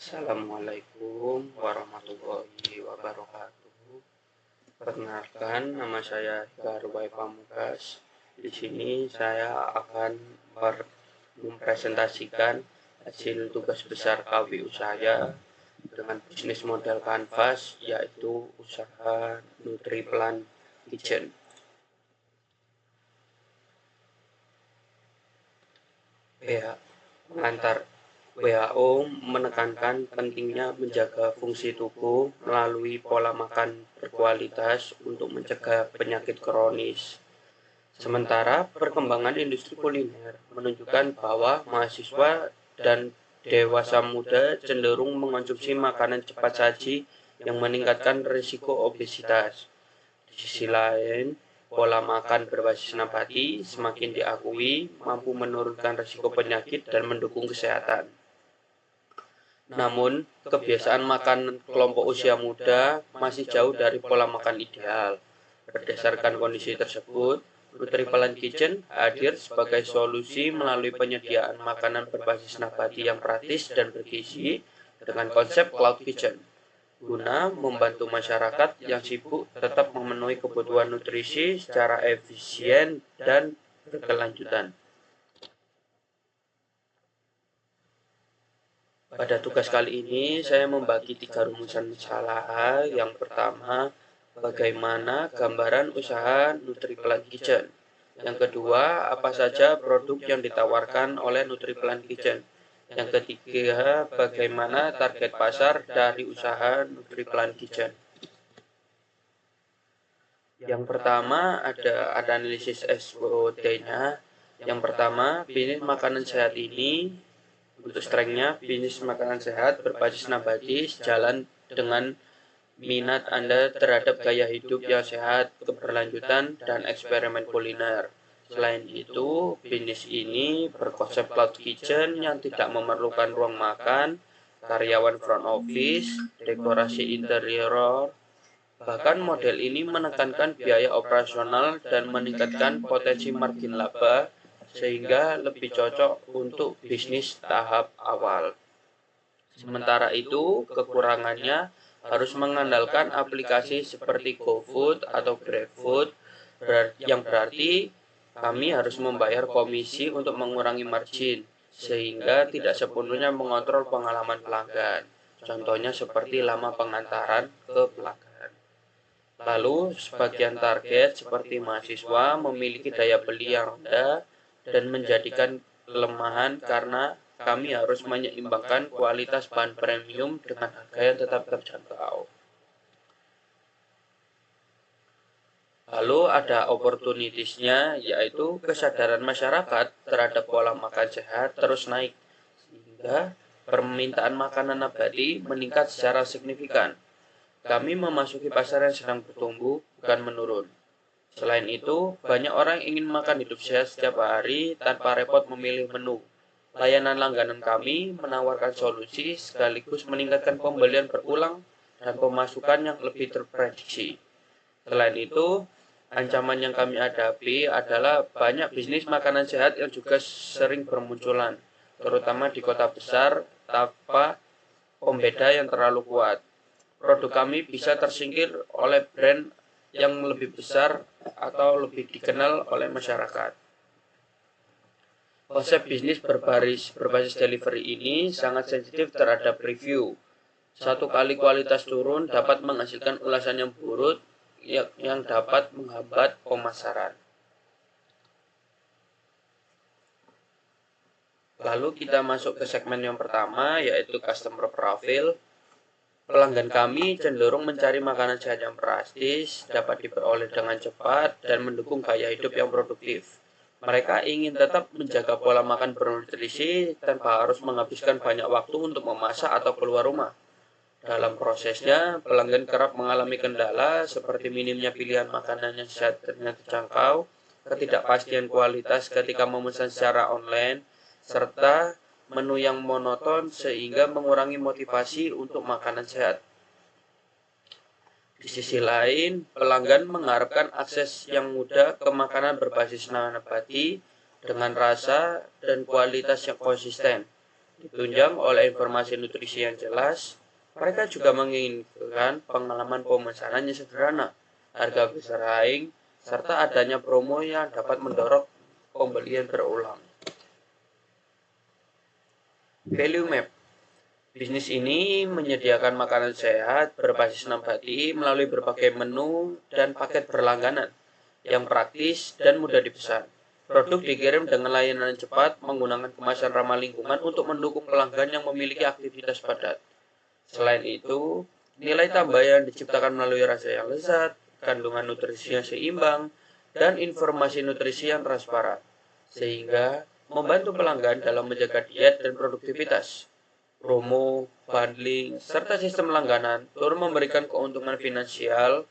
Assalamualaikum warahmatullahi wabarakatuh. Perkenalkan, nama saya Garwai Pamungkas. Di sini saya akan mempresentasikan hasil tugas besar KWU saya dengan bisnis model kanvas, yaitu usaha Nutriplan Kitchen. Pengantar WHO menekankan pentingnya menjaga fungsi tubuh melalui pola makan berkualitas untuk mencegah penyakit kronis. Sementara perkembangan industri kuliner menunjukkan bahwa mahasiswa dan dewasa muda cenderung mengonsumsi makanan cepat saji yang meningkatkan risiko obesitas. Di sisi lain, pola makan berbasis nabati semakin diakui mampu menurunkan risiko penyakit dan mendukung kesehatan. Namun, kebiasaan makan kelompok usia muda masih jauh dari pola makan ideal. Berdasarkan kondisi tersebut, Nutriplan Kitchen hadir sebagai solusi melalui penyediaan makanan berbasis nabati yang praktis dan bergizi dengan konsep Cloud Kitchen, guna membantu masyarakat yang sibuk tetap memenuhi kebutuhan nutrisi secara efisien dan berkelanjutan. Pada tugas kali ini, saya membagi 3 rumusan masalah. Yang pertama, bagaimana gambaran usaha Nutriplan Kitchen. Yang kedua, apa saja produk yang ditawarkan oleh Nutriplan Kitchen. Yang ketiga, bagaimana target pasar dari usaha Nutriplan Kitchen. Yang pertama, ada analisis SWOT-nya. Yang pertama, bisnis makanan sehat ini, untuk strength-nya, bisnis makanan sehat berbasis nabati sejalan dengan minat Anda terhadap gaya hidup yang sehat, keberlanjutan, dan eksperimen kuliner. Selain itu, bisnis ini berkonsep cloud kitchen yang tidak memerlukan ruang makan, karyawan front office, dekorasi interior. Bahkan model ini menekankan biaya operasional dan meningkatkan potensi margin laba, sehingga lebih cocok untuk bisnis tahap awal. Sementara itu, kekurangannya harus mengandalkan aplikasi seperti GoFood atau GrabFood, yang berarti kami harus membayar komisi untuk mengurangi margin, sehingga tidak sepenuhnya mengontrol pengalaman pelanggan. Contohnya seperti lama pengantaran ke pelanggan. Lalu, sebagian target seperti mahasiswa memiliki daya beli yang rendah dan menjadikan kelemahan karena kami harus menyeimbangkan kualitas bahan premium dengan harga yang tetap terjangkau. Lalu ada opportunities-nya, yaitu kesadaran masyarakat terhadap pola makan sehat terus naik, sehingga permintaan makanan nabati meningkat secara signifikan. Kami memasuki pasar yang sedang bertumbuh, bukan menurun. Selain itu, banyak orang ingin makan hidup sehat setiap hari tanpa repot memilih menu. Layanan langganan kami menawarkan solusi sekaligus meningkatkan pembelian berulang dan pemasukan yang lebih terprediksi. Selain itu, ancaman yang kami hadapi adalah banyak bisnis makanan sehat yang juga sering bermunculan, terutama di kota besar tanpa pembeda yang terlalu kuat. Produk kami bisa tersingkir oleh brand yang lebih besar atau lebih dikenal oleh masyarakat. Konsep bisnis berbasis delivery ini sangat sensitif terhadap review. Satu kali kualitas turun dapat menghasilkan ulasan yang buruk yang dapat menghambat pemasaran. Lalu kita masuk ke segmen yang pertama, yaitu customer profile. Pelanggan kami cenderung mencari makanan sehat yang praktis, dapat diperoleh dengan cepat, dan mendukung gaya hidup yang produktif. Mereka ingin tetap menjaga pola makan bernutrisi tanpa harus menghabiskan banyak waktu untuk memasak atau keluar rumah. Dalam prosesnya, pelanggan kerap mengalami kendala seperti minimnya pilihan makanan yang sehat dan terjangkau, ketidakpastian kualitas ketika memesan secara online, serta menu yang monoton sehingga mengurangi motivasi untuk makanan sehat. Di sisi lain, pelanggan mengharapkan akses yang mudah ke makanan berbasis nabati dengan rasa dan kualitas yang konsisten. ditunjang oleh informasi nutrisi yang jelas, mereka juga menginginkan pengalaman pemesanan yang sederhana, harga bersaing, serta adanya promo yang dapat mendorong pembelian berulang. Value Map. Bisnis ini menyediakan makanan sehat berbasis nabati melalui berbagai menu dan paket berlangganan yang praktis dan mudah dipesan. Produk dikirim dengan layanan cepat menggunakan kemasan ramah lingkungan untuk mendukung pelanggan yang memiliki aktivitas padat. Selain itu, nilai tambah yang diciptakan melalui rasa yang lezat, kandungan nutrisi yang seimbang, dan informasi nutrisi yang transparan, sehingga membantu pelanggan dalam menjaga diet dan produktivitas. Promo, bundling, serta sistem langganan turut memberikan keuntungan finansial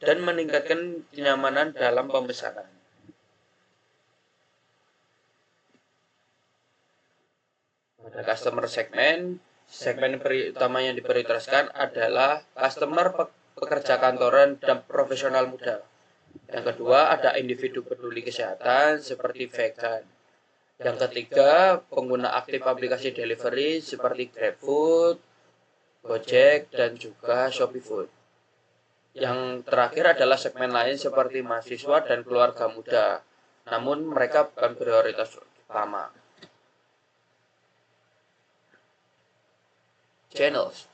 dan meningkatkan kenyamanan dalam pemesanan. Pada customer segmen utama yang diprioritaskan adalah customer pekerja kantoran dan profesional muda. Yang kedua ada individu peduli kesehatan seperti vegan. Yang ketiga, pengguna aktif aplikasi delivery seperti GrabFood, Gojek, dan juga ShopeeFood. Yang terakhir adalah segmen lain seperti mahasiswa dan keluarga muda, namun mereka bukan prioritas utama. Channels.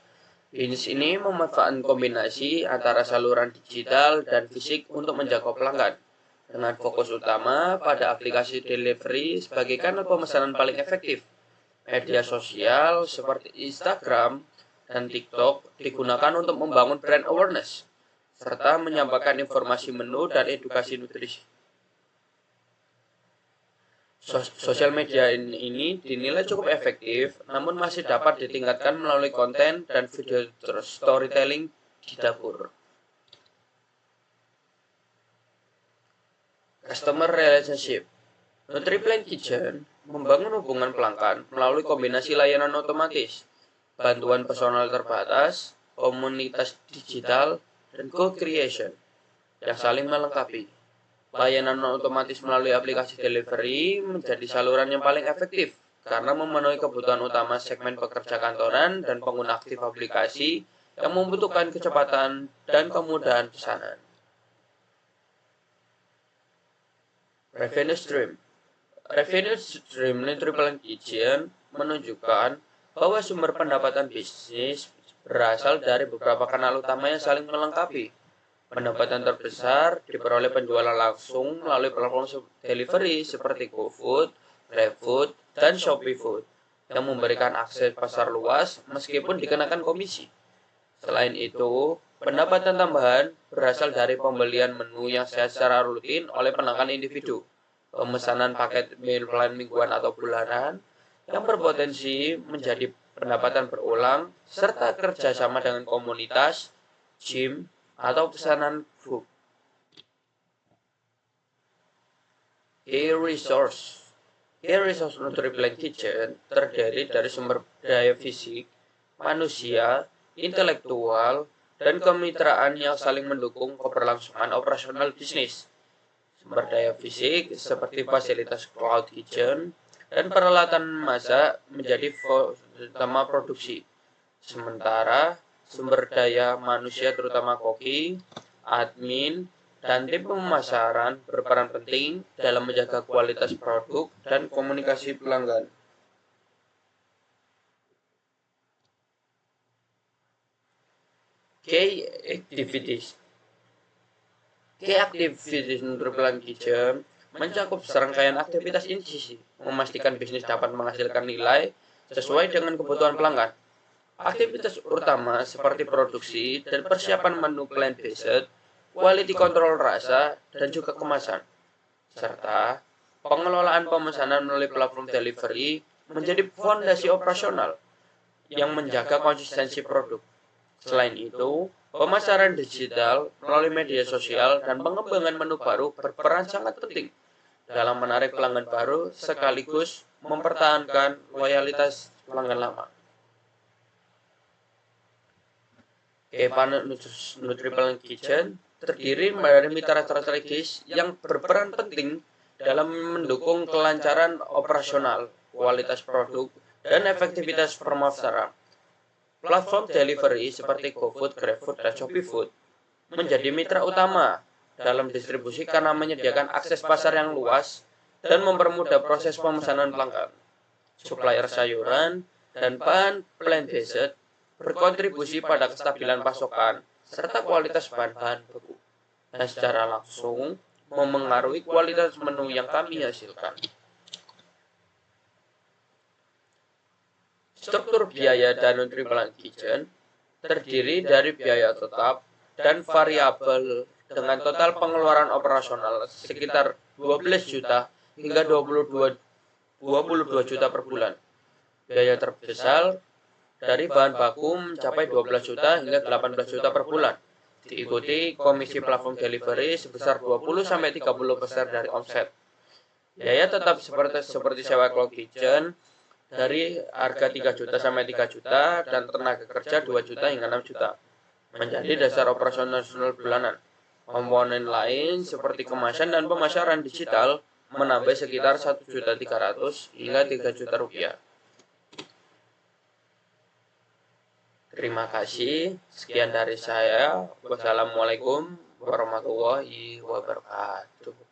Bisnis ini memanfaatkan kombinasi antara saluran digital dan fisik untuk menjangkau pelanggan, dengan fokus utama pada aplikasi delivery sebagai kanal pemesanan paling efektif. Media sosial seperti Instagram dan TikTok digunakan untuk membangun brand awareness, serta menyampaikan informasi menu dan edukasi nutrisi. Sosial media ini dinilai cukup efektif, namun masih dapat ditingkatkan melalui konten dan video storytelling di dapur. Customer Relationship. NutriPlan Kitchen membangun hubungan pelanggan melalui kombinasi layanan otomatis, bantuan personal terbatas, komunitas digital, dan co-creation yang saling melengkapi. Layanan otomatis melalui aplikasi delivery menjadi saluran yang paling efektif karena memenuhi kebutuhan utama segmen pekerja kantoran dan pengguna aktif aplikasi yang membutuhkan kecepatan dan kemudahan pesanan. Revenue Stream. Revenue Stream NutriPlan Kitchen menunjukkan bahwa sumber pendapatan bisnis berasal dari beberapa kanal utama yang saling melengkapi. Pendapatan terbesar diperoleh penjualan langsung melalui platform delivery seperti GoFood, GrabFood, dan ShopeeFood yang memberikan akses pasar luas meskipun dikenakan komisi. Selain itu, pendapatan tambahan berasal dari pembelian menu yang secara rutin oleh pelanggan individu, pemesanan paket meal plan mingguan atau bulanan yang berpotensi menjadi pendapatan berulang, serta kerjasama dengan komunitas, gym, atau pesanan food. Key Resource NutriPlan Kitchen terdiri dari sumber daya fisik, manusia, intelektual, dan kemitraan yang saling mendukung keberlangsungan operasional bisnis. Sumber daya fisik seperti fasilitas cloud kitchen dan peralatan masak menjadi utama produksi. Sementara sumber daya manusia terutama koki, admin, dan tim pemasaran berperan penting dalam menjaga kualitas produk dan komunikasi pelanggan. Key Activities NutriPlan Kitchen mencakup serangkaian aktivitas intisisi, memastikan bisnis dapat menghasilkan nilai sesuai dengan kebutuhan pelanggan. Aktivitas utama seperti produksi dan persiapan menu plant-based, quality control rasa, dan juga kemasan, serta pengelolaan pemesanan melalui platform delivery menjadi fondasi operasional yang menjaga konsistensi produk. Selain itu, pemasaran digital melalui media sosial dan pengembangan menu baru berperan sangat penting dalam menarik pelanggan baru sekaligus mempertahankan loyalitas pelanggan lama. NutriPlan Kitchen terdiri dari mitra strategis yang berperan penting dalam mendukung kelancaran operasional, kualitas produk, dan efektivitas pemasaran. Platform delivery seperti GoFood, GrabFood, dan ShopeeFood menjadi mitra utama dalam distribusi karena menyediakan akses pasar yang luas dan mempermudah proses pemesanan pelanggan. Supplier sayuran dan bahan plant-based berkontribusi pada kestabilan pasokan serta kualitas bahan-bahan beku, dan secara langsung memengaruhi kualitas menu yang kami hasilkan. Struktur biaya Danone Triple Kitchen terdiri dari biaya tetap dan variabel dengan total pengeluaran operasional sekitar 12 juta hingga 22 juta per bulan. Biaya terbesar dari bahan baku mencapai 12 juta hingga 18 juta per bulan. Diikuti komisi platform delivery sebesar 20-30% dari omset. Biaya tetap seperti sewa cloud kitchen dari harga 3 juta sampai 3 juta dan tenaga kerja 2 juta hingga 6 juta. Menjadi dasar operasional bulanan. Komponen lain seperti kemasan dan pemasaran digital menambah sekitar 1.300.000 hingga 3 juta rupiah. Terima kasih. Sekian dari saya. Wassalamualaikum warahmatullahi wabarakatuh.